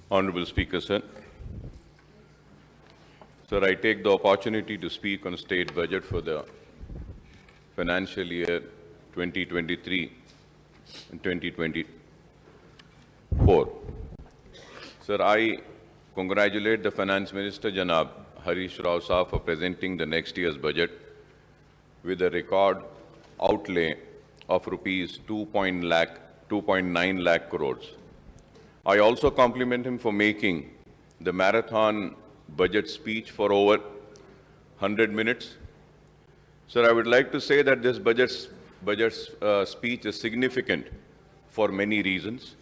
Honorable Speaker, sir. Sir, I take the opportunity to speak on state budget for the financial year 2023 and 2024. Sir, I congratulate the Finance Minister, Janab Harish Rao Saab, for presenting the next year's budget with a record outlay of rupees 2.9 lakh crores. I also compliment him for making the marathon budget speech for over 100 minutes. Sir, I would like to say that this budget speech is significant for many reasons.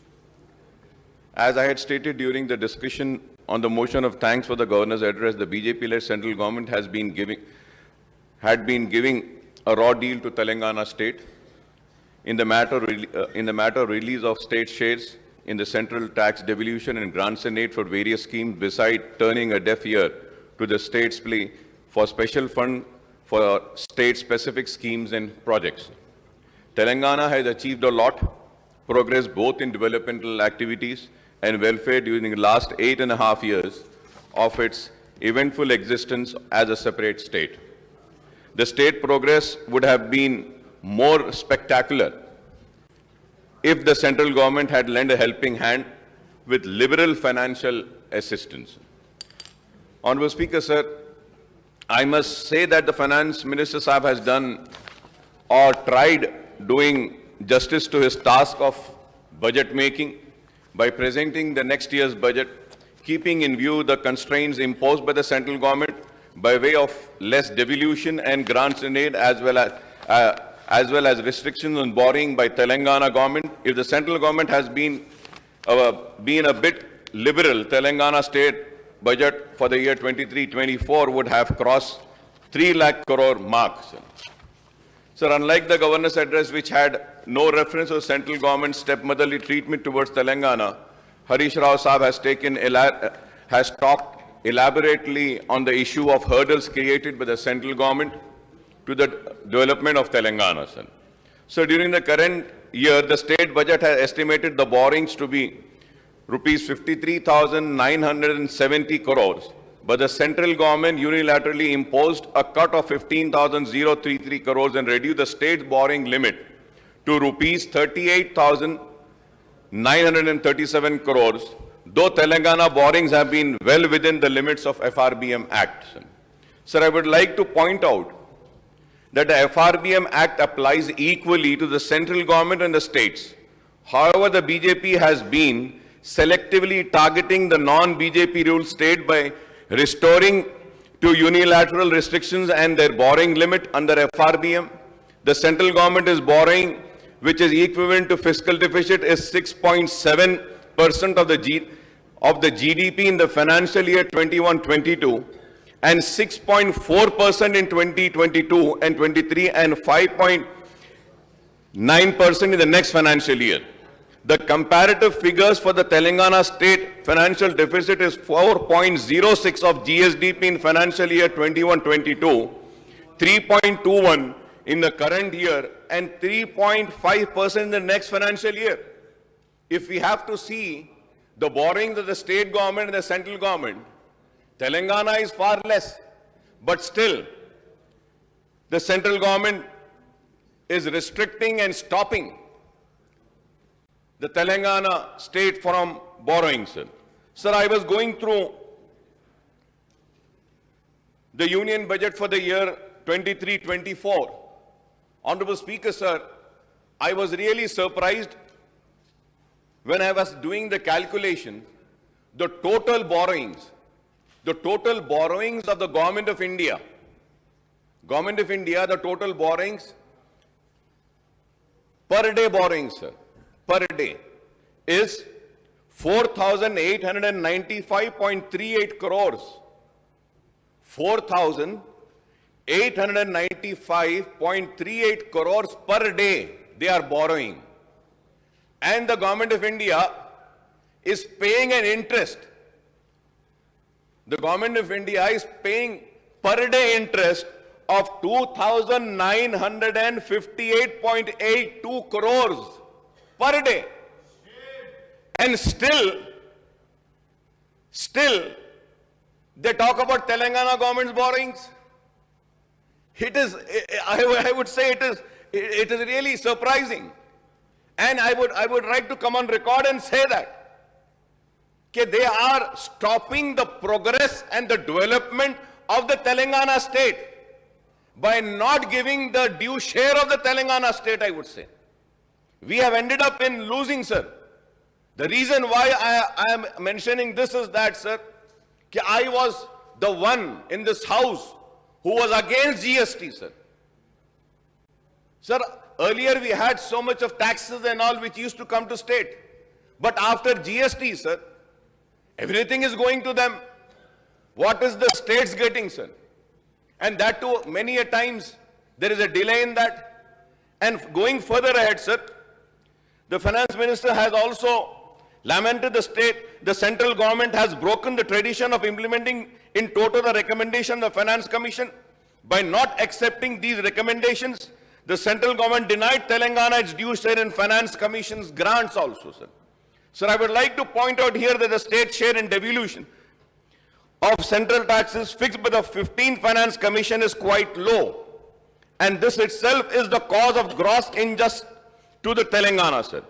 As I had stated during the discussion on the motion of thanks for the Governor's address, the BJP-led central government had been giving a raw deal to Telengana state in the matter of release of state shares in the central tax devolution and grants and aid for various schemes, beside turning a deaf ear to the state's plea for special fund for state-specific schemes and projects. Telangana has achieved a lot progress both in developmental activities and welfare during the last 8.5 years of its eventful existence as a separate state. The state progress would have been more spectacular if the central government had lent a helping hand with liberal financial assistance. Honorable Speaker, sir, I must say that the Finance Minister Saab has done or tried doing justice to his task of budget making by presenting the next year's budget, keeping in view the constraints imposed by the central government by way of less devolution and grants and aid, as well as restrictions on borrowing by Telangana government. If the central government has been a bit liberal, Telangana state budget for the year 23-24 would have crossed 3 lakh crore mark. Sir, unlike the Governor's address, which had no reference to central government's stepmotherly treatment towards Telangana, Harish Rao Saab has talked elaborately on the issue of hurdles created by the central government to the development of Telangana. So during the current year, the state budget has estimated the borrowings to be rupees 53,970 crores, but the central government unilaterally imposed a cut of 15,033 crores and reduced the state's borrowing limit to rupees 38,937 crores, though Telangana borrowings have been well within the limits of FRBM Act. Sir, I would like to point out that the FRBM Act applies equally to the central government and the states. However, the BJP has been selectively targeting the non-BJP ruled state by restoring to unilateral restrictions and their borrowing limit under FRBM. The central government is borrowing, which is equivalent to fiscal deficit, is 6.7% of the GDP in the financial year 21-22. and 6.4% in 2022 and 23, and 5.9% in the next financial year. The comparative figures for the Telangana state financial deficit is 4.06 of GSDP in financial year 21-22, 3.21 in the current year, and 3.5% in the next financial year. If we have to see the borrowings of the state government and the central government, Telangana is far less, but still the central government is restricting and stopping the Telangana state from borrowing, sir. Sir, I was going through the union budget for the year 23-24. Honorable Speaker, sir, I was really surprised when I was doing the calculation, the total borrowings of the Government of India, the total borrowings, per day borrowings, sir, per day is 4,895.38 crores. 4,895.38 crores per day they are borrowing. And the Government of India is paying an interest. The Government of India is paying per day interest of 2,958.82 crores per day. And still, Still, they talk about Telangana government's borrowings. It is, I would say it is really surprising. And I would like to come on record and say that they are stopping the progress and the development of the Telangana state by not giving the due share of the Telangana state, I would say. We have ended up in losing, sir. The reason why I am mentioning this is that, sir, I was the one in this house who was against GST, sir. Sir, earlier we had so much of taxes and all which used to come to state. But after GST, sir, everything is going to them. What is the states getting, sir? And that too, many a times, there is a delay in that. And going further ahead, sir, the finance minister has also lamented the central government has broken the tradition of implementing in total the recommendation of the Finance Commission. By not accepting these recommendations, the central government denied Telangana its due share in Finance Commission's grants also, sir. Sir, I would like to point out here that the state share in devolution of central taxes fixed by the 15th Finance Commission is quite low. And this itself is the cause of gross injustice to the Telangana, sir.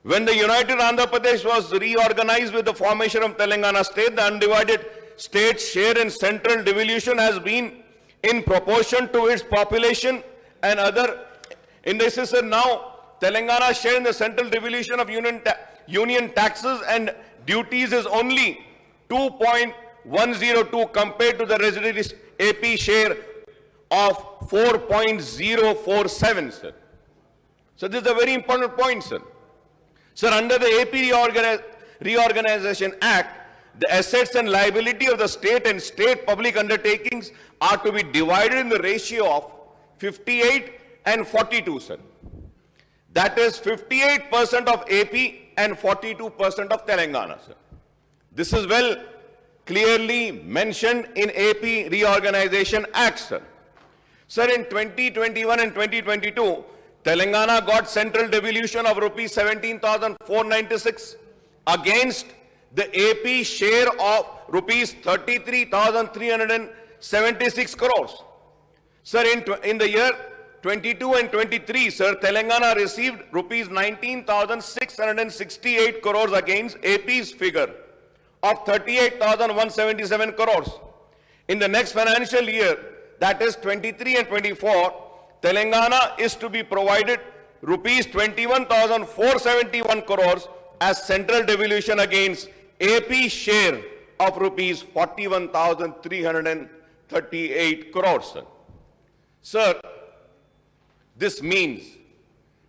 When the United Andhra Pradesh was reorganized with the formation of Telangana state, the undivided state share in central devolution has been in proportion to its population and other indices. Sir, now Telangana share in the central devolution of union taxes and duties is only 2.102 compared to the residuary AP share of 4.047, sir. So this is a very important point, sir. Sir, under the AP Reorganization Act, the assets and liability of the state and state public undertakings are to be divided in the ratio of 58 and 42, sir. That is 58% of AP and 42% of Telangana, sir. This is well clearly mentioned in AP Reorganization Act, sir. Sir, in 2021 and 2022, Telangana got central devolution of rupees 17,496 against the AP share of rupees 33,376 crores. Sir, in the year 22 and 23, sir, Telangana received rupees 19,668 crores against AP's figure of 38,177 crores. In the next financial year, that is 23 and 24, Telangana is to be provided rupees 21,471 crores as central devolution against AP share of rupees 41,338 crores, sir. Sir, this means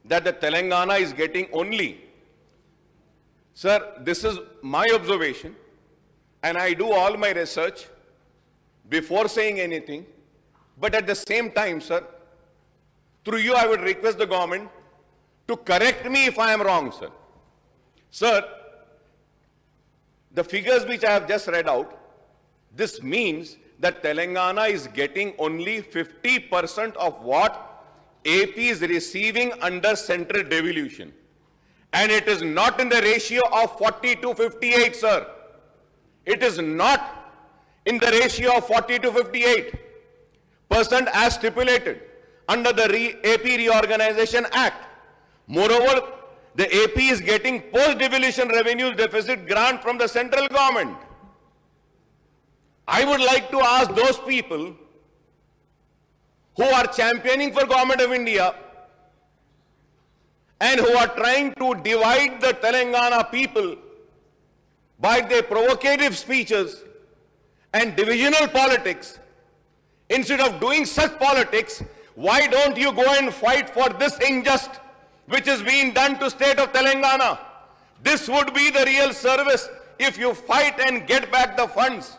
that the Telangana is getting only, sir, this is my observation, and I do all my research before saying anything, but at the same time, sir, through you, I would request the government to correct me if I am wrong, sir. Sir, the figures which I have just read out, this means that Telangana is getting only 50% of what AP is receiving under central devolution. And it is not in the ratio of 40 to 58, sir. It is not in the ratio of 40 to 58% as stipulated under the AP Reorganization Act. Moreover, the AP is getting post-devolution revenue deficit grant from the central government. I would like to ask those people who are championing for Government of India and who are trying to divide the Telangana people by their provocative speeches and divisional politics, instead of doing such politics, why don't you go and fight for this injustice which is being done to state of Telangana? This would be the real service if you fight and get back the funds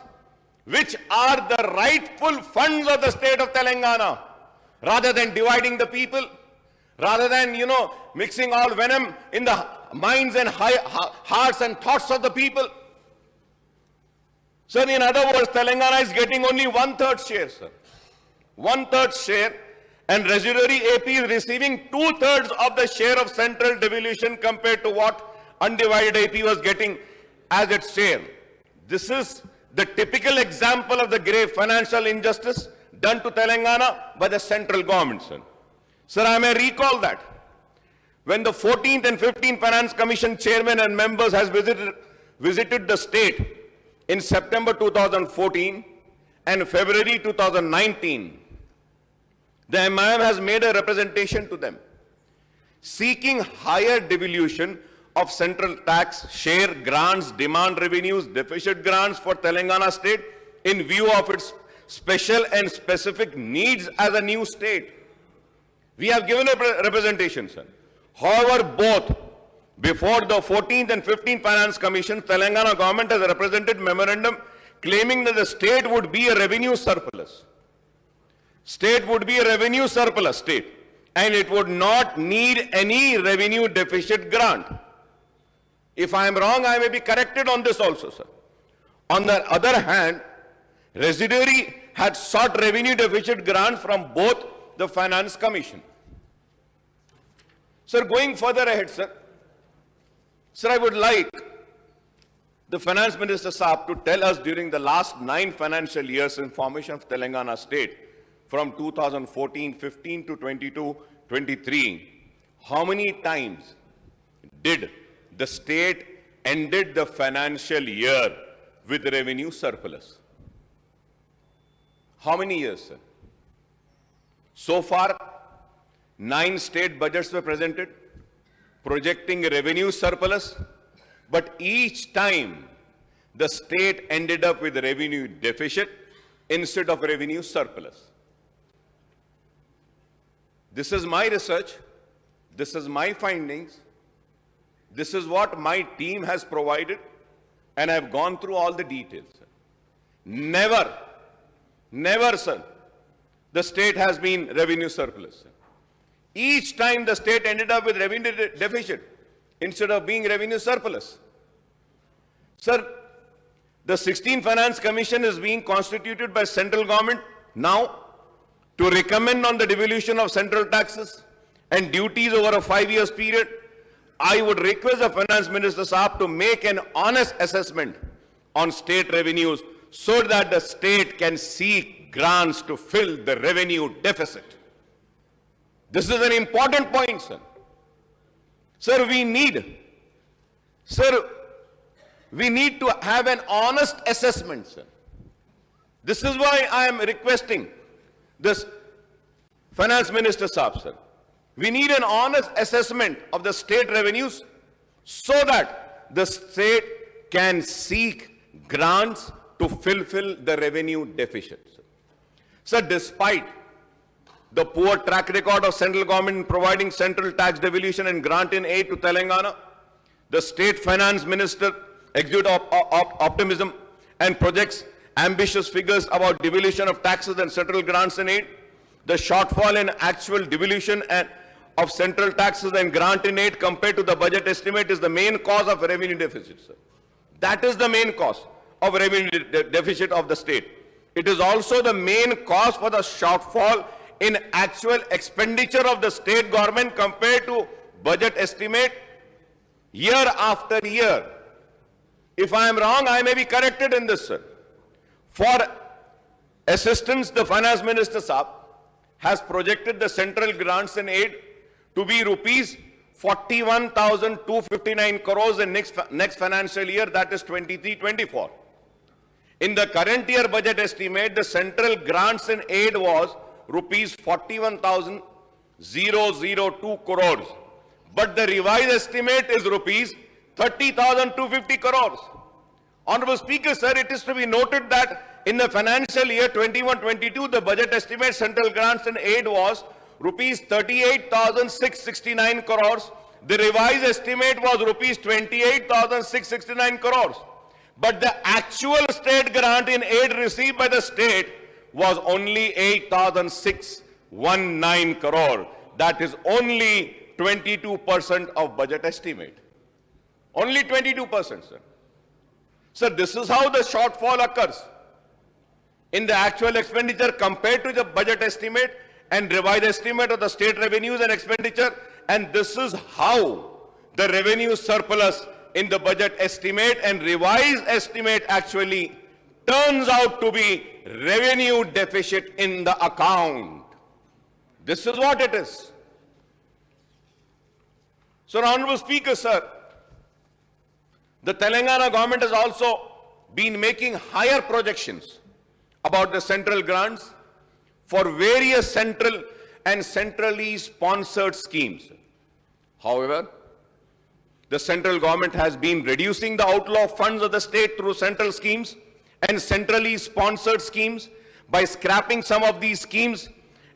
which are the rightful funds of the state of Telangana, rather than dividing the people, rather than, mixing all venom in the minds and hearts and thoughts of the people. Sir, in other words, Telangana is getting only 1/3 share, sir. 1/3 share, and residuary AP is receiving 2/3 of the share of central devolution compared to what undivided AP was getting as its share. This is the typical example of the grave financial injustice done to Telangana by the central government, sir. Sir, I may recall that when the 14th and 15th Finance Commission chairman and members has visited the state in September 2014 and February 2019, the AIMIM has made a representation to them, seeking higher devolution of central tax, share, grants, demand revenues, deficit grants for Telangana state in view of its special and specific needs as a new state. We have given a representation, sir. However, both before the 14th and 15th Finance Commission, Telangana government has represented memorandum claiming that the state would be a revenue surplus. State would be a revenue surplus state, and it would not need any revenue deficit grant. If I am wrong, I may be corrected on this also, sir. On the other hand, residuary had sought revenue deficit grant from both the Finance Commission. Sir, going further ahead, sir, I would like the Finance Minister Saab to tell us during the last 9 financial years in formation of Telangana state, from 2014-15 to 22-23, how many times did the state ended the financial year with revenue surplus? How many years, sir? So far, 9 state budgets were presented, projecting a revenue surplus, but each time the state ended up with a revenue deficit instead of revenue surplus. This is my research, this is my findings, this is what my team has provided, and I have gone through all the details. Never, sir, the state has been revenue surplus, sir. Each time the state ended up with revenue deficit instead of being revenue surplus. Sir, the 16th Finance Commission is being constituted by central government now to recommend on the devolution of central taxes and duties over a 5 years period. I would request the Finance Minister Saab to make an honest assessment on state revenues so that the state can seek grants to fill the revenue deficit. This is an important point, sir. Sir, we need to have an honest assessment, sir. This is why I am requesting this Finance Minister Saab, sir. We need an honest assessment of the state revenues so that the state can seek grants to fulfill the revenue deficit. Sir, despite the poor track record of central government in providing central tax devolution and grant in aid to Telangana, the state finance minister exudes optimism and projects ambitious figures about devolution of taxes and central grants in aid. The shortfall in actual devolution of central taxes and grant in aid compared to the budget estimate is the main cause of revenue deficit, sir. That is the main cause of revenue deficit of the state. It is also the main cause for the shortfall in actual expenditure of the state government compared to budget estimate year after year. If I am wrong, I may be corrected in this, sir. For assistance, the Finance Minister Saab has projected the central grants and aid to be rupees 41,259 crores in next financial year, that is 23-24. In the current year budget estimate, the central grants and aid was rupees 41,002 crores. But the revised estimate is rupees 30,250 crores. Honorable Speaker, sir, it is to be noted that in the financial year 21-22, the budget estimate central grants and aid was rupees 38,669 crores. The revised estimate was rupees 28,669 crores. But the actual state grant in aid received by the state was only 8,619 crore. That is only 22% of budget estimate. Only 22%, sir. Sir, this is how the shortfall occurs in the actual expenditure compared to the budget estimate and revised estimate of the state revenues and expenditure. And this is how the revenue surplus in the budget estimate and revised estimate actually turns out to be revenue deficit in the account. This is what it is. So, Honorable Speaker, sir, the Telangana government has also been making higher projections about the central grants for various central and centrally sponsored schemes. However, the central government has been reducing the outflow of funds of the state through central schemes and centrally sponsored schemes by scrapping some of these schemes,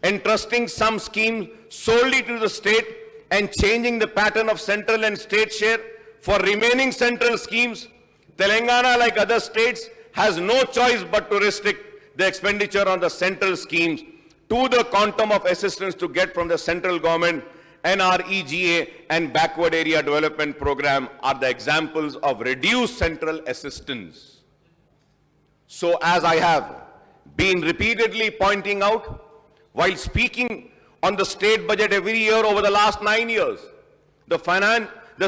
entrusting some schemes solely to the state and changing the pattern of central and state share. For remaining central schemes, Telangana, like other states, has no choice but to restrict the expenditure on the central schemes to the quantum of assistance to get from the central government. NREGA and Backward Area Development Program are the examples of reduced central assistance. So, as I have been repeatedly pointing out, while speaking on the state budget every year over the last 9 years, the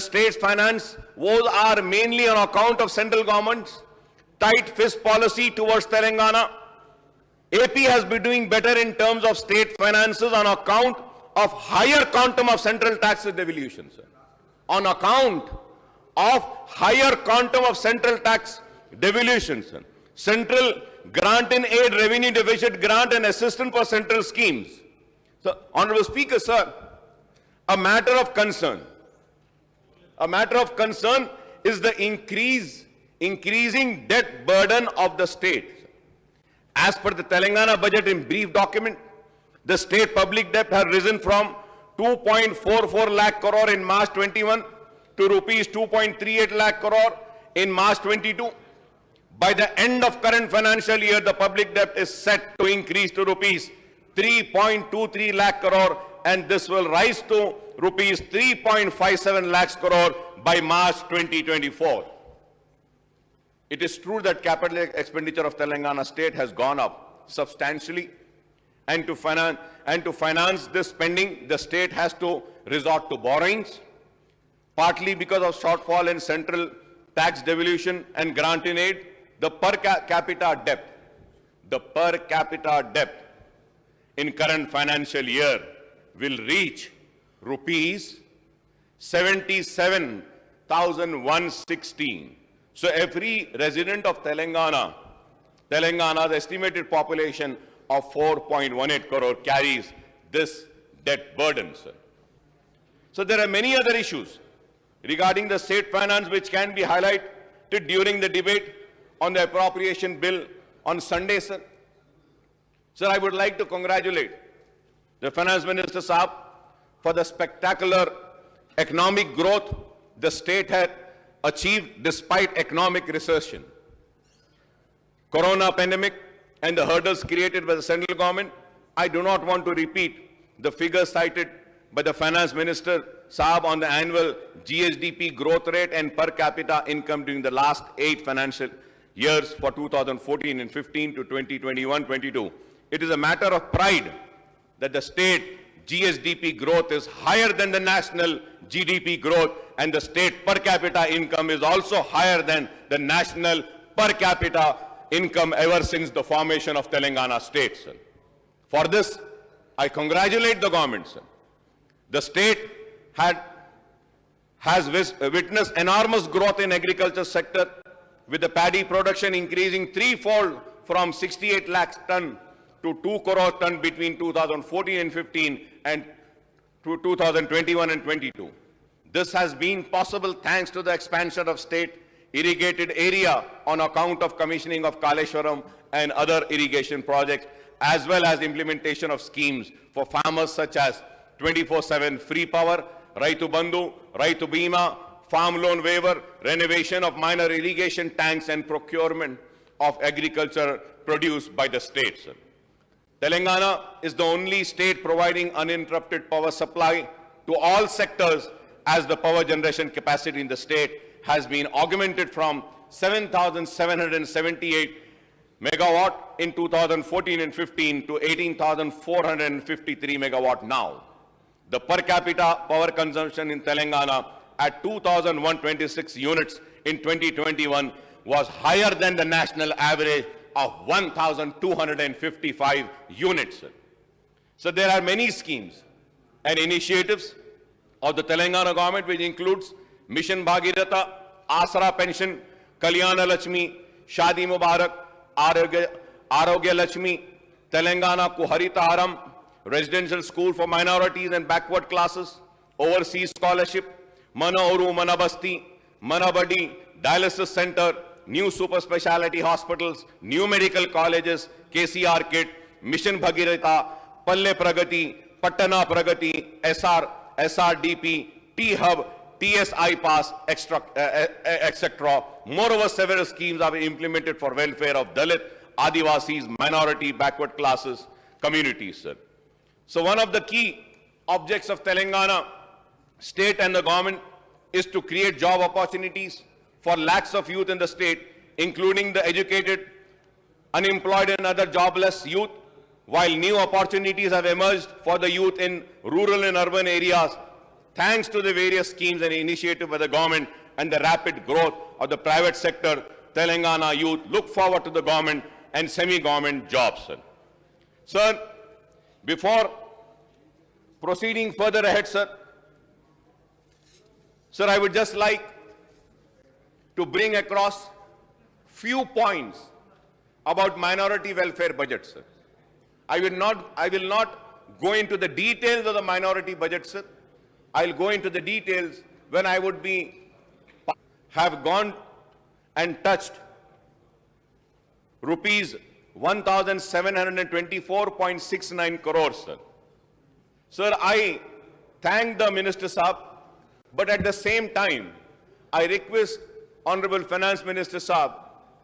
state's finance woes are mainly on account of central government's tight fist policy towards Telangana. AP has been doing better in terms of state finances on account of higher quantum of central taxes devolution, sir. On account of higher quantum of central tax devolution, sir. Central grant in aid, revenue deficit grant and assistance for central schemes. So, Honorable Speaker, sir, a matter of concern is the increasing debt burden of the state. As per the Telangana budget in brief document, the state public debt has risen from 2.44 lakh crore in March 21 to rupees 2.38 lakh crore in March 22. By the end of current financial year, the public debt is set to increase to rupees 3.23 lakh crore, and this will rise to rupees 3.57 lakhs crore by March 2024. It is true that capital expenditure of Telangana state has gone up substantially, and to finance this spending, the state has to resort to borrowings, partly because of shortfall in central tax devolution and grant in aid. The per capita debt in current financial year will reach rupees 77,116. So every resident of Telangana's estimated population of 4.18 crore carries this debt burden, sir. So there are many other issues regarding the state finance which can be highlighted during the debate on the appropriation bill on Sunday, sir. Sir, I would like to congratulate the Finance Minister Saab for the spectacular economic growth the state had achieved despite economic recession. Corona pandemic and the hurdles created by the central government, I do not want to repeat the figures cited by the Finance Minister Saab on the annual GSDP growth rate and per capita income during the last 8 financial years for 2014 and 15 to 2021-22. It is a matter of pride that the state GSDP growth is higher than the national GDP growth, and the state per capita income is also higher than the national per capita income ever since the formation of Telangana state, sir. For this, I congratulate the government, sir. The state has witnessed enormous growth in agriculture sector, with the paddy production increasing threefold from 68 lakhs ton to 2 crore ton between 2014 and 15 and to 2021 and 22. This has been possible thanks to the expansion of state irrigated area on account of commissioning of Kaleshwaram and other irrigation projects, as well as implementation of schemes for farmers such as 24/7 free power, Raitu Bandhu, Raitu Bima, farm loan waiver, renovation of minor irrigation tanks, and procurement of agriculture produce by the state, sir. Telangana is the only state providing uninterrupted power supply to all sectors, as the power generation capacity in the state has been augmented from 7,778 megawatt in 2014 and 15 to 18,453 megawatt now. The per capita power consumption in Telangana at 2,126 units in 2021 was higher than the national average of 1,255 units. So there are many schemes and initiatives of the Telangana government which includes Mission Bhagirata, Asra Pension, Kalyana Lakshmi, Shadi Mubarak, Arogya Lakshmi, Telangana Kuharitaharam, Residential School for Minorities and Backward Classes, Overseas Scholarship, Mana Oru, Mana Basti, Mana Badi, Dialysis Center, new super speciality hospitals, new medical colleges, KCR kit, Mission Bhagirata, Palle Pragati, Patana Pragati, SRDP, T-Hub, TSI Pass, etc. Moreover, several schemes are implemented for welfare of Dalit, Adivasis, minority, backward classes, communities, sir. So one of the key objects of Telangana state and the government is to create job opportunities for lakhs of youth in the state, including the educated, unemployed and other jobless youth, while new opportunities have emerged for the youth in rural and urban areas, thanks to the various schemes and initiatives by the government and the rapid growth of the private sector. Telangana youth look forward to the government and semi-government jobs. Sir, before proceeding further ahead, sir, I would just like to bring across few points about minority welfare budget, sir. I will not go into the details of the minority budget, sir. I'll go into the details when I would have gone and touched rupees 1,724.69 crores, sir. Sir, I thank the Minister Saab, but at the same time, I request Honorable Finance Minister Saab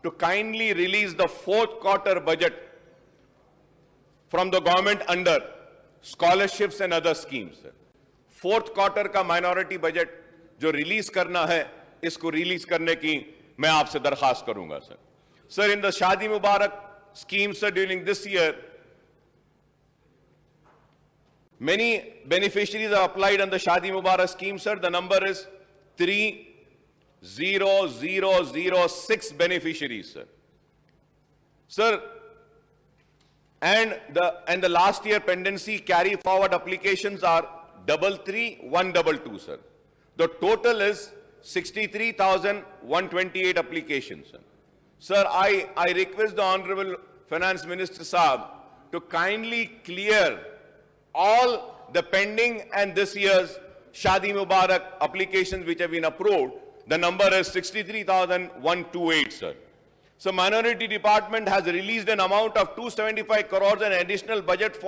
to kindly release the fourth quarter budget from the government under scholarships and other schemes. Fourth quarter का minority budget जो release करना है, इसको release करने की मैं आपसे दरखास्त करूंगा, sir. Sir, in the Shadi Mubarak scheme, sir, during this year, many beneficiaries are applied on the Shadi Mubarak scheme, sir. The number is 30,006 beneficiaries, sir. Sir, and the last year pendency carry forward applications are 33,122, sir. The total is 63,128 applications, sir. Sir, I request the Honorable Finance Minister Saab to kindly clear all the pending and this year's Shadi Mubarak applications which have been approved. The number is 63,128, sir. So Minority Department has released an amount of 275 crores and additional budget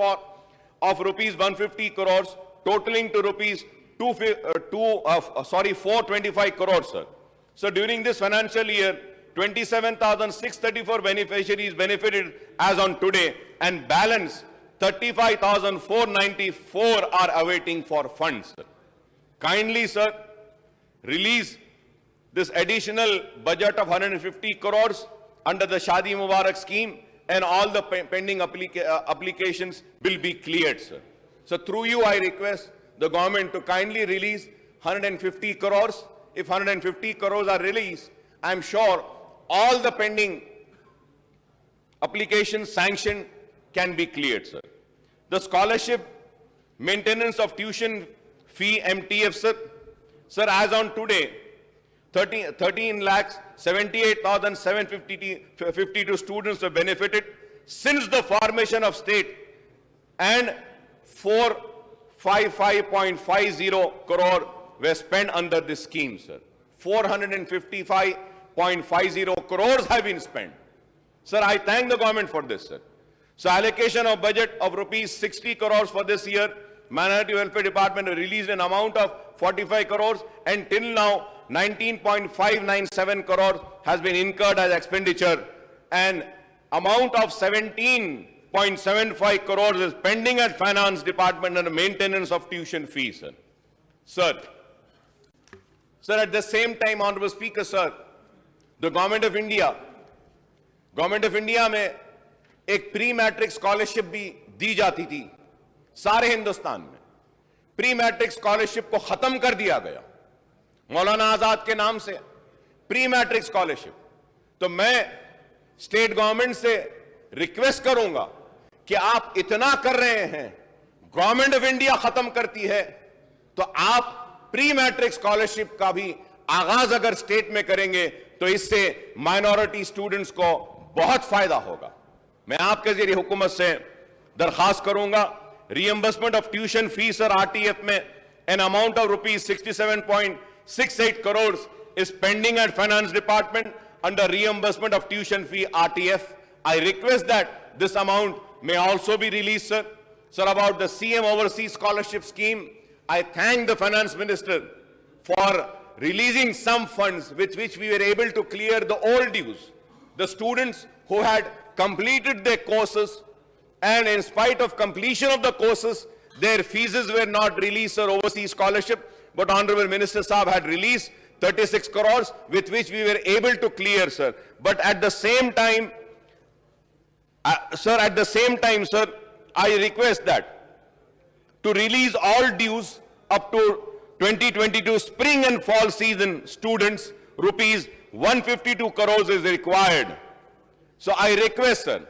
of rupees 150 crores, totaling to rupees 425 crores, sir. So during this financial year, 27,634 beneficiaries benefited as on today, and balance 35,494 are awaiting for funds, sir. Kindly, sir, release this additional budget of 150 crores under the Shadi Mubarak scheme, and all the pending applications will be cleared, sir. So through you, I request the government to kindly release 150 crores. If 150 crores are released, I'm sure all the pending applications sanctioned can be cleared, sir. The scholarship maintenance of tuition fee MTF, sir. Sir, as on today, 13,78,752 students have benefited since the formation of state, and 455.50 crore were spent under this scheme, sir. 455.50 crores have been spent. Sir, I thank the government for this, sir. So allocation of budget of rupees 60 crores for this year. Minority Welfare Department released an amount of 45 crores, and till now 19.597 crores has been incurred as expenditure, and amount of 17.75 crores is pending at Finance Department under maintenance of tuition fees, sir. Sir, at the same time, Honorable Speaker, sir, the Government of India में एक pre matric scholarship भी दी जाती थी सारे हिंदुस्तान में. Pre matric scholarship को खत्म कर दिया गया. مولانا آزاد کے نام سے پری میٹرک اسکالرشپ. تو میں اسٹیٹ گورنمنٹ سے ریکویسٹ کروں گا کہ آپ اتنا کر رہے ہیں, گورنمنٹ آف انڈیا ختم کرتی ہے, تو آپ پری میٹرک اسکالرشپ کا بھی آغاز اگر اسٹیٹ میں کریں گے تو اس سے مائنورٹی اسٹوڈنٹس کو بہت فائدہ ہوگا. میں آپ کے ذریعے حکومت سے درخواست کروں گا, ری ایمبرسمنٹ آف ٹیوشن فیس اور RTF میں an amount of rupees 67.68 crores is pending at Finance Department under reimbursement of tuition fee RTF. I request that this amount may also be released, sir. Sir, about the CM Overseas Scholarship Scheme, I thank the Finance Minister for releasing some funds with which we were able to clear the old dues. The students who had completed their courses and in spite of completion of the courses, their fees were not released for overseas scholarship, but Honorable Minister Saab had released 36 crores with which we were able to clear, sir. But at the same time, sir, I request that to release all dues up to 2022 spring and fall season students, rupees 152 crores is required. So I request, sir,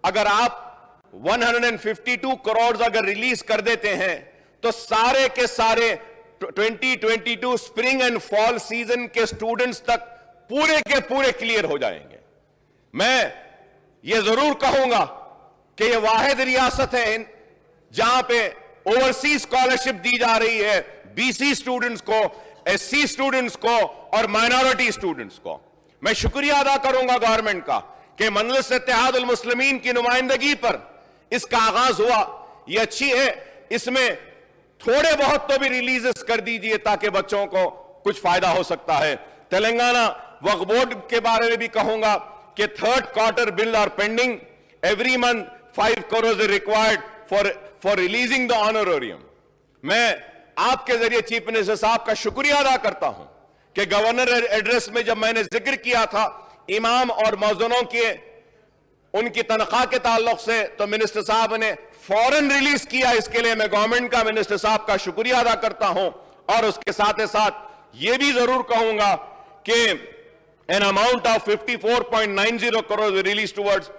agar aap 152 crores agar release kar dete hain, to sare ke sare 2022 spring and fall season ke students tak pure ke pure clear ho jayenge. میں یہ ضرور کہوں گا کہ یہ واحد ریاست ہے جہاں پہ اوورسیز اسکالرشپ دی جا رہی ہے BC اسٹوڈنٹس کو, SC اسٹوڈنٹس کو اور مائنورٹی اسٹوڈنٹس کو. میں شکریہ ادا کروں گا گورنمنٹ کا کہ مجلس اتحاد المسلمین کی نمائندگی پر اس کا آغاز ہوا. یہ اچھی ہے, اس میں تھوڑے بہت تو بھی ریلیزز کر دیجئے تاکہ بچوں کو کچھ فائدہ ہو سکتا ہے. تلنگانہ وقف بورڈ کے بارے میں بھی کہوں گا کہ third quarter bill are pending. Every month 5 crores are required for releasing the honorarium. میں آپ کے ذریعے چیف منسٹر صاحب کا شکریہ ادا کرتا ہوں کہ گورنر ایڈریس میں جب میں نے ذکر کیا تھا امام اور مؤذنوں کے ان کی تنخواہ کے تعلق سے, تو منسٹر صاحب نے فوراً ریلیز کیا. اس کے لیے میں گورنمنٹ کا, منسٹر صاحب کا شکریہ ادا کرتا ہوں. اور اس کے ساتھ ساتھ یہ بھی ضرور کہوں گا کہ an amount of 54.90 crores were released towards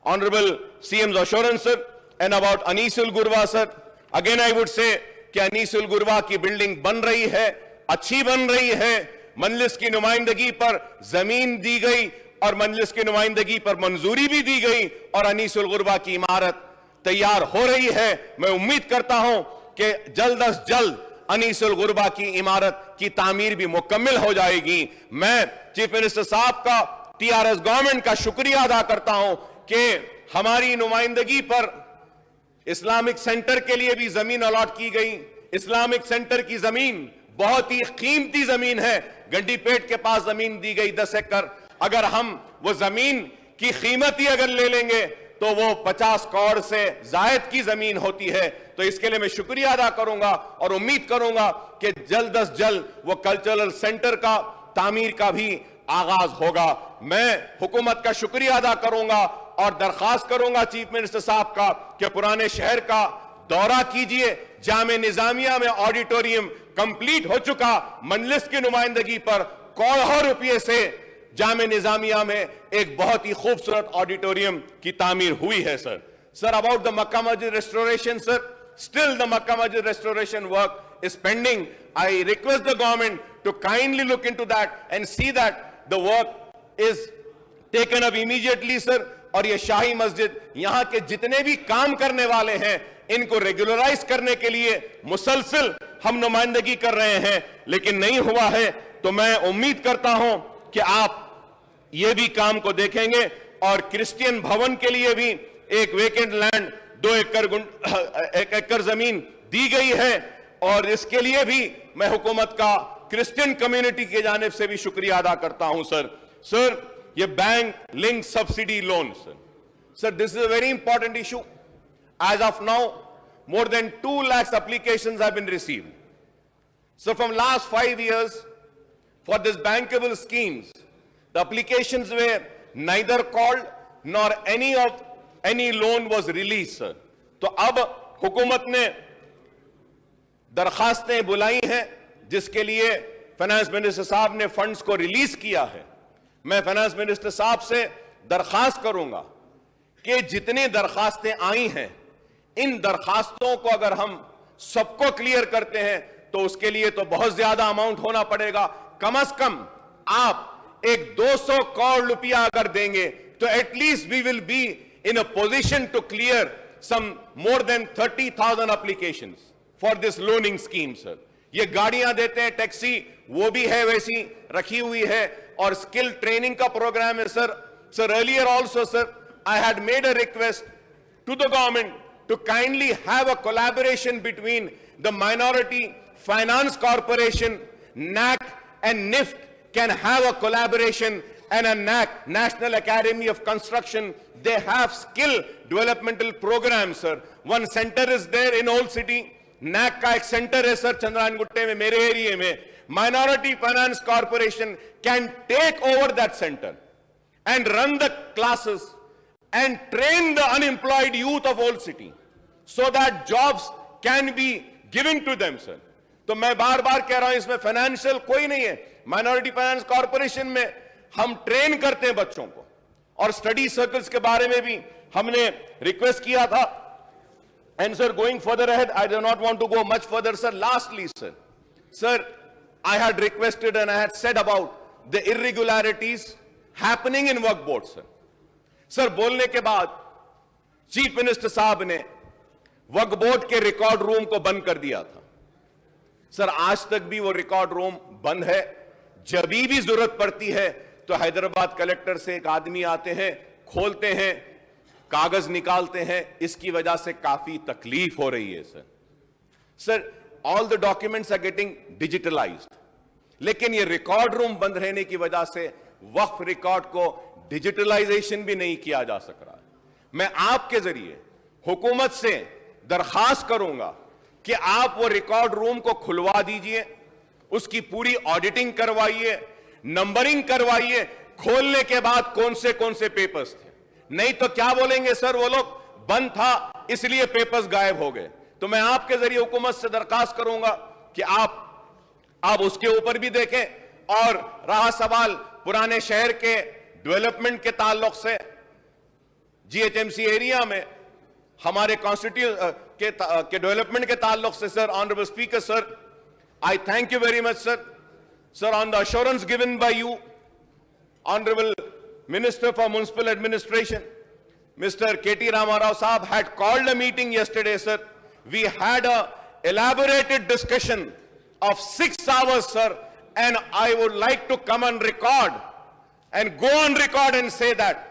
Honorable CM's assurance, sir, and about Anisul Gurwa, sir. Again I would say کہ انیسل گروا کی بلڈنگ بن رہی ہے, اچھی بن رہی ہے. مجلس کی نمائندگی پر زمین دی گئی اور مجلس کی نمائندگی پر منظوری بھی دی گئی اور انیسل گروا کی عمارت تیار ہو رہی ہے. میں امید کرتا ہوں کہ جلد از جلد انیسل گروا کی عمارت کی تعمیر بھی مکمل ہو جائے گی. میں چیف منسٹر صاحب کا, TRS گورنمنٹ کا شکریہ ادا کرتا ہوں کہ ہماری نمائندگی پر اسلامک سینٹر کے لیے بھی زمین الاٹ کی گئی. اسلامک سینٹر کی زمین بہت ہی قیمتی زمین ہے. گنڈی پیٹ کے پاس زمین دی گئی 10 ایکڑ. اگر ہم وہ زمین کی قیمت ہی اگر لے لیں گے تو وہ 50 کروڑ سے زائد کی زمین ہوتی ہے. تو اس کے لیے میں شکریہ ادا کروں گا اور امید کروں گا کہ جلد از جلد وہ کلچرل سینٹر کا تعمیر کا بھی آغاز ہوگا. میں حکومت کا شکریہ ادا کروں گا اور درخواست کروں گا چیف منسٹر صاحب کا کہ پرانے شہر کا دورہ کیجئے. جامع نظامیہ میں آڈیٹوریم کمپلیٹ ہو چکا. مجلس کی نمائندگی پر کروڑوں روپے سے جامع نظامیہ میں ایک بہت ہی خوبصورت آڈیٹوریم کی تعمیر ہوئی ہے. سر about the Makkah Masjid restoration, sir, still the Makkah Masjid restoration work is pending. I request the government to kindly look into that and see that the work is taken up immediately, sir. اور یہ شاہی مسجد یہاں کے جتنے بھی کام کرنے والے ہیں ان کو ریگولرائز کرنے کے لیے مسلسل ہم نمائندگی کر رہے ہیں, لیکن نہیں ہوا ہے. تو میں امید کرتا ہوں کہ آپ یہ بھی کام کو دیکھیں گے. اور کرسچین بھون کے لیے بھی ایک ویکنٹ لینڈ 2 ایکڑ زمین دی گئی ہے اور اس کے لیے بھی میں حکومت کا کرسچین کمیونٹی کی جانب سے بھی شکریہ ادا کرتا ہوں. سر یہ bank link subsidy loan, sir, this is a very important issue. As of now, more than 2 lakhs applications have been received. So from last 5 years, for this bankable schemes, the applications were neither called nor any loan was released, sir. تو اب حکومت نے درخواستیں بلائی ہیں جس کے لیے फाइनेंस मिनिस्टर साहब ने फंड्स को रिलीज किया है, मैं फाइनेंस मिनिस्टर साहब से दरखास्त करूंगा कि जितनी दरखास्तें आई हैं, इन दरखास्तों को अगर हम सबको क्लियर करते हैं तो उसके लिए तो बहुत ज्यादा अमाउंट होना पड़ेगा। कम से कम आप एक 200 करोड़ रुपया अगर देंगे तो at least we will be in a position to clear some more than 30,000 applications for this loaning scheme sir. ये गाड़ियां देते हैं टैक्सी, वो भी है वैसी रखी हुई है, और स्किल ट्रेनिंग का प्रोग्राम है sir. Sir earlier also sir, I had made a request to the government to kindly have a collaboration between the Minority Finance Corporation, NAC and NIFT can have a collaboration, and a NAC, National Academy of Construction, they have skill developmental programs sir. One center is there in Old City, NAC का एक centre है sir Chandrayaan Gutte में, मेरे area में। Minority Finance Corporation can take over that center and run the classes and train the unemployed youth of Old City so that jobs can be given to them sir। तो मैं बार बार कह रहा हूं, इसमें financial कोई नहीं है। माइनॉरिटी फाइनेंस कॉर्पोरेशन में हम ट्रेन करते हैं बच्चों को, और स्टडी सर्कल्स के बारे में भी हमने रिक्वेस्ट किया था। And sir, going further ahead, I do not want to go much further, sir. Lastly, sir, I had requested and I had said about the irregularities happening in work board, sir. Sir, बोलने के बाद chief minister साहब ने work board के record room को बंद कर दिया था। सर, आज तक भी वो रिकॉर्ड रूम बंद है। जब भी जरूरत पड़ती है तो हैदराबाद कलेक्टर से एक आदमी आते हैं, खोलते हैं, कागज निकालते हैं। इसकी वजह से काफी तकलीफ हो रही है sir. All the documents are getting digitalised, लेकिन ये रिकॉर्ड रूम बंद रहने की वजह से वक्फ रिकॉर्ड को डिजिटलाइजेशन भी नहीं किया जा सक रहा। मैं आपके जरिए हुकूमत से दरखास्त करूंगा कि आप वो रिकॉर्ड रूम को खुलवा दीजिए, उसकी पूरी ऑडिटिंग करवाइए, नंबरिंग करवाइए, खोलने के बाद कौन से पेपर्स थे। नहीं तो क्या बोलेंगे सर, वो लोग बंद था इसलिए पेपर्स गायब हो गए। तो मैं आपके जरिए हुकूमत से दरखास्त करूंगा कि आप उसके ऊपर भी देखें। और रहा सवाल पुराने शहर के डेवलपमेंट के ताल्लुक से, जीएचएमसी एरिया में हमारे कॉन्स्टिट्यूट के डेवलपमेंट के ताल्लुक से sir, honourable speaker sir, I thank you very much sir on the assurance given by you, honourable Minister for Municipal Administration, Mr. K.T. Ramarao Saab had called a meeting yesterday, sir. We had a elaborated discussion of 6 hours, sir, and I would like to come on record and go on record and say that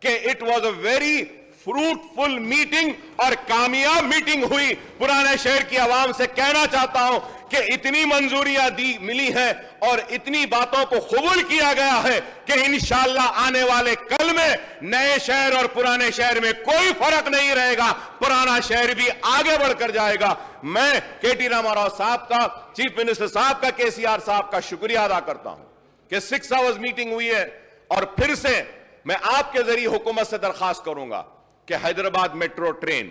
it was a very fruitful meeting और कामयाब meeting हुई। पुराने शहर की आवाम से कहना चाहता हूं कि इतनी मंजूरियां मिली है और इतनी बातों को कबूल किया गया है कि इंशाअल्लाह आने वाले कल में नए शहर और पुराने शहर में कोई फर्क नहीं रहेगा, पुराना शहर भी आगे बढ़कर जाएगा। मैं केटी रामाराव साहब का, चीफ मिनिस्टर साहब का, केसीआर साहब का शुक्रिया अदा करता हूं कि 6 आवर्स मीटिंग हुई है। और फिर से मैं आपके जरिए हुकूमत से दरखास्त करूंगा कि हैदराबाद मेट्रो ट्रेन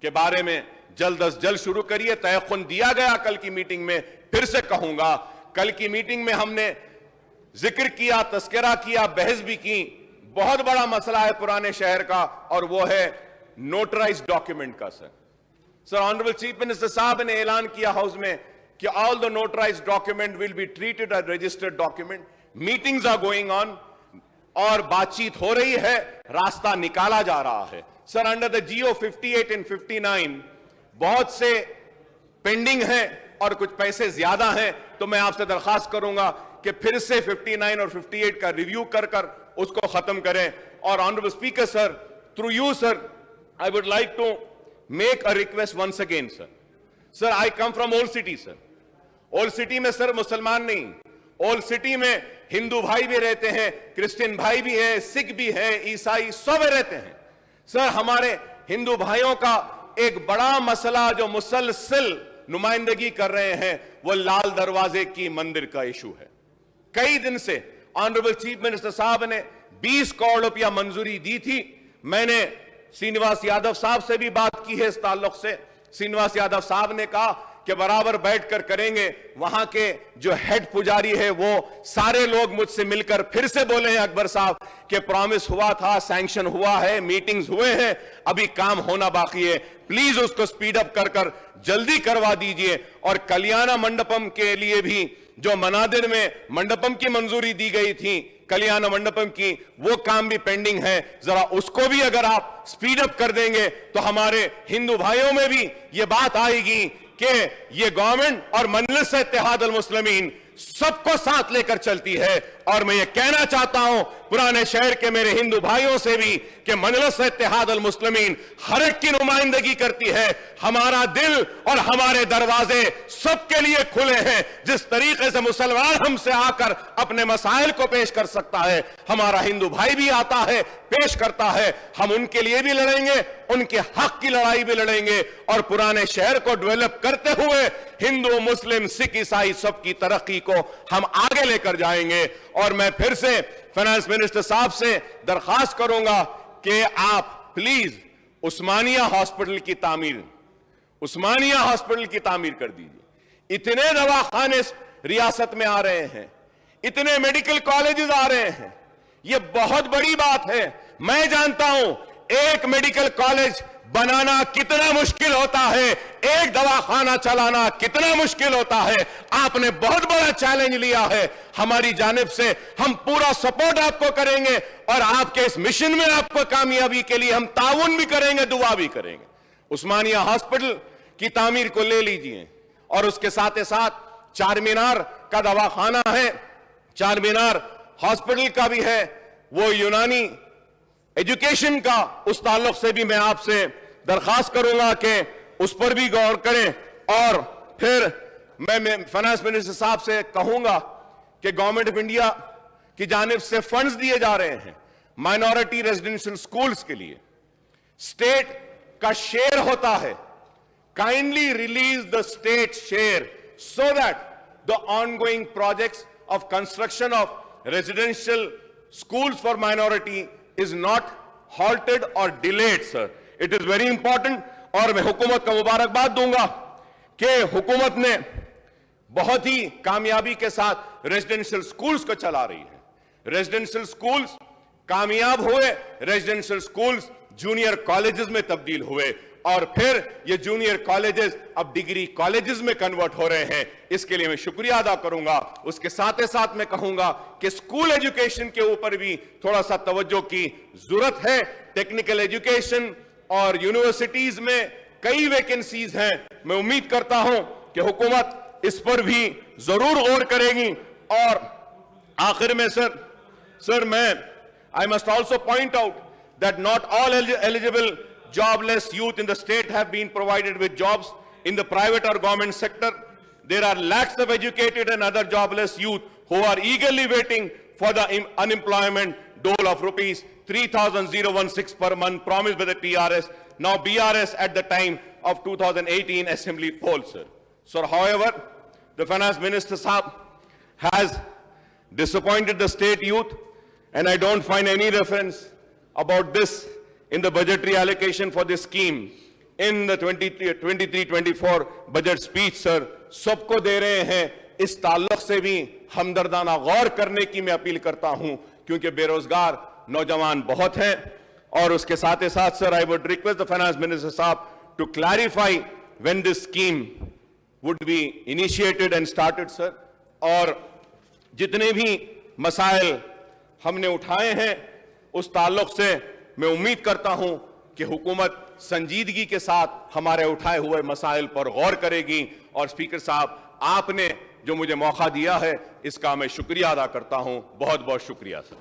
के बारे में जल्द अज जल्द शुरू करिए। तयख्खुन दिया गया कल की मीटिंग में, फिर से कहूंगा, कल की मीटिंग में हमने जिक्र किया, तस्करा किया, बहस भी की। बहुत बड़ा मसला है पुराने शहर का, और वो है नोटराइज्ड डॉक्यूमेंट का। सर ऑनरेबल चीफ मिनिस्टर साहब ने ऐलान किया हाउस में कि all the notarised document will be treated as registered document. Meetings are going on और बातचीत हो रही है, रास्ता निकाला जा रहा है। Sir under the GO 58 and 59 बहुत से पेंडिंग हैं और कुछ पैसे ज्यादा हैं, तो मैं आपसे दरखास्त करूंगा कि फिर से 59 और 58 का रिव्यू कर उसको खत्म करें। और honourable speaker sir, through you sir, I would like to make a request once again sir. I come from old city sir. Old city में सर मुसलमान नहीं, ओल्ड सिटी में हिंदू भाई भी रहते हैं, क्रिश्चियन भाई भी है, सिख भी है, ईसाई सब रहते हैं। सर हमारे हिंदू भाइयों का एक बड़ा मसला जो मुसलसल नुमाइंदगी कर रहे हैं, वो लाल दरवाजे की मंदिर का इशू है। कई दिन से ऑनरेबल चीफ मिनिस्टर साहब ने 20 करोड़ रुपया मंजूरी दी थी। मैंने श्रीनिवास यादव साहब से भी बात की है इस ताल्लुक से। श्रीनिवास यादव साहब ने कहा کہ برابر بیٹھ کر کریں گے. وہاں کے جو ہیڈ پجاری ہے وہ سارے لوگ مجھ سے مل کر پھر سے بولے ہیں اکبر صاحب کہ پرامس ہوا تھا, سینکشن ہوا ہے, میٹنگز ہوئے ہیں, ابھی کام ہونا باقی ہے, پلیز اس کو سپیڈ اپ کر جلدی کروا دیجئے. اور کلیانہ منڈپم کے لیے بھی جو منادر میں منڈپم کی منظوری دی گئی تھی, کلیانہ منڈپم کی, وہ کام بھی پینڈنگ ہے. ذرا اس کو بھی اگر آپ سپیڈ اپ کر دیں گے تو ہمارے ہندو بھائیوں میں بھی یہ بات آئے گی کہ یہ گورنمنٹ اور مجلس اتحاد المسلمین سب کو ساتھ لے کر چلتی ہے. اور میں یہ کہنا چاہتا ہوں پرانے شہر کے میرے ہندو بھائیوں سے بھی کہ مجلس اتحاد المسلمین ہر ایک کی نمائندگی کرتی ہے. ہمارا دل اور ہمارے دروازے سب کے لیے کھلے ہیں. جس طریقے سے مسلمان ہم سے آ کر اپنے مسائل کو پیش کر سکتا ہے, ہمارا ہندو بھائی بھی آتا ہے, پیش کرتا ہے. ہم ان کے لیے بھی لڑیں گے, ان کے حق کی لڑائی بھی لڑیں گے, اور پرانے شہر کو ڈیولپ کرتے ہوئے ہندو, مسلم, سکھ, عیسائی سب کی ترقی کو ہم آگے لے کر جائیں گے. اور میں پھر سے فائنانس منسٹر صاحب سے درخواست کروں گا کہ آپ پلیز عثمانیہ ہاسپٹل کی تعمیر کر دیجئے. اتنے دواخانے ریاست میں آ رہے ہیں, اتنے میڈیکل کالجز آ رہے ہیں, یہ بہت بڑی بات ہے. میں جانتا ہوں ایک میڈیکل کالج بنانا کتنا مشکل ہوتا ہے, ایک دواخانہ چلانا کتنا مشکل ہوتا ہے. آپ نے بہت بڑا چیلنج لیا ہے. ہماری جانب سے ہم پورا سپورٹ آپ کو کریں گے, اور آپ کے اس مشن میں آپ کو کامیابی کے لیے ہم تعاون بھی کریں گے, دعا بھی کریں گے. عثمانیہ ہاسپٹل کی تعمیر کو لے لیجئے, اور اس کے ساتھ ساتھ چار مینار کا دواخانہ ہے, چار مینار ہاسپٹل کا بھی ہے, وہ یونانی ایجوکیشن کا, اس تعلق سے بھی میں آپ سے درخواست کروں گا کہ اس پر بھی غور کریں. اور پھر میں فائنانس منسٹر صاحب سے کہوں گا کہ گورنمنٹ آف انڈیا کی جانب سے فنڈز دیے جا رہے ہیں مائنورٹی ریزیڈنشل سکولز کے لیے, اسٹیٹ کا شیئر ہوتا ہے. Kindly release the state share so that the ongoing projects of construction of residential schools for minority is not halted or delayed, sir. It is very important. اور میں حکومت کا مبارکباد دوں گا کہ حکومت نے بہت ہی کامیابی کے ساتھ ریزیڈنشل سکولز کو چلا رہی ہے. ریزیڈنشل سکولز کامیاب ہوئے, ریزیڈنشل سکولز جونیئر کالجز میں تبدیل ہوئے, اور پھر یہ جونیئر کالجز اب ڈگری کالجز میں کنورٹ ہو رہے ہیں. اس کے لیے میں شکریہ ادا کروں گا. اس کے ساتھ ساتھ میں کہوں گا کہ اسکول ایجوکیشن کے اوپر بھی تھوڑا سا توجہ کی ضرورت ہے. ٹیکنیکل ایجوکیشن اور یونیورسٹیز میں کئی ویکنسیز ہیں. میں امید کرتا ہوں کہ حکومت اس پر بھی ضرور غور کرے گی. اور آخر میں سر میں I must also point out that not all eligible jobless youth in the state have been provided with jobs in the private or government sector. There are lakhs of educated and other jobless youth who are eagerly waiting for the unemployment dole of rupees 3,016 per month promised by the TRS, now BRS at the time of 2018 Assembly poll, sir. So, however, the Finance Minister Saab has disappointed the state youth, and I don't find any reference about this in the budgetary allocation for this scheme in the 23-24 budget speech, sir. سب کو دے رہے ہیں. اس تعلق سے بھی ہمدردانہ غور کرنے کی میں اپیل کرتا ہوں, کیونکہ بے روزگار نوجوان بہت ہیں. اور اس کے ساتھ سر, I would request the Finance Minister Saab to clarify when this scheme would be initiated and started, sir. اور جتنے بھی مسائل ہم نے اٹھائے ہیں اس تعلق سے میں امید کرتا ہوں کہ حکومت سنجیدگی کے ساتھ ہمارے اٹھائے ہوئے مسائل پر غور کرے گی. اور اسپیکر صاحب, آپ نے جو مجھے موقع دیا ہے اس کا میں شکریہ ادا کرتا ہوں. بہت بہت شکریہ سر.